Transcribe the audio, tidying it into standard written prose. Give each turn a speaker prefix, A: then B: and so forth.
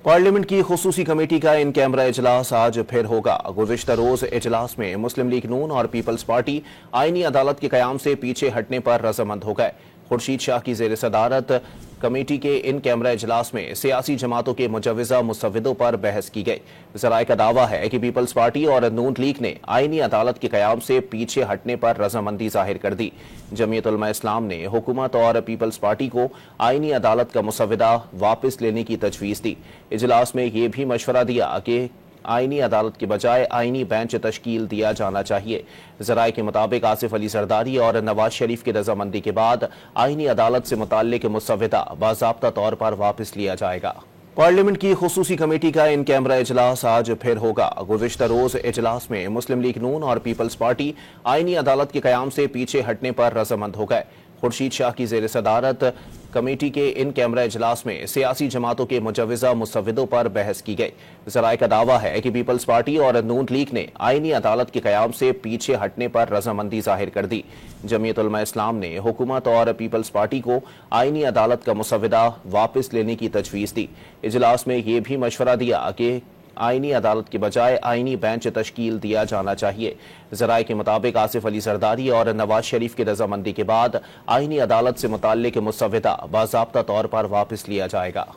A: Parliament की खुसूसी committee का in camera इजलास आज फिर होगा। गुज़िश्ता रोज इजलास में मुस्लिम लीग नून और पीपल्स पार्टी आईनी अदालत के कयाम से पीछे हटने पर रजामंद हो गए। खुर्शीद शाह की ज़ेर सदारत कमेटी के इन कैमरा इजलास में सियासी जमातों के मुजव्वज़ा मुसव्विदों पर बहस की गई। ज़राए का दावा है कि पीपल्स पार्टी और नून लीग ने आईनी अदालत के कयाम से पीछे हटने पर रजामंदी जाहिर कर दी। जमीयत उलमा इस्लाम ने हुकूमत और पीपल्स पार्टी को आईनी अदालत का मुसव्विदा वापस लेने की तजवीज़ दी। इजलास में यह भी मशवरा दिया कि आईनी अदालत के बजाय आईनी बेंच तश्कील दिया जाना चाहिए। ज़राए के मुताबिक आसिफ अली जरदारी और नवाज शरीफ की रजामंदी के बाद आईनी अदालत से मुताल्लिक मुसव्विदा बाज़ाब्ता तौर पर वापस लिया जाएगा। पार्लियामेंट की खुसूसी कमेटी का इन कैमरा इजलास आज फिर होगा। गुज़िश्ता रोज इजलास में मुस्लिम लीग नून और पीपल्स पार्टी आईनी अदालत के कयाम से पीछे हटने पर रजामंद हो गए। खुर्शीद शाह की ज़ेर सदारत कमेटी के इन कैमरा इजलास में सियासी जमातों के मुजव्वज़ा मुसव्विदों पर बहस की गई। ज़राए का दावा है कि पीपल्स पार्टी और नून लीग ने आईनी अदालत के कयाम से पीछे हटने पर रजामंदी जाहिर कर दी। जमीयत उलमा इस्लाम ने हुकूमत और पीपल्स पार्टी को आईनी अदालत का मुसव्विदा वापस लेने की तजवीज़ दी। इजलास में यह भी मशवरा दिया कि आईनी अदालत के बजाय आईनी बेंच तश्कील दिया जाना चाहिए। ज़राए के मुताबिक आसिफ अली जरदारी और नवाज शरीफ की रजामंदी के बाद आईनी अदालत से मुताल्लिक मुसव्विदा बाज़ाब्ता तौर पर वापस लिया जाएगा।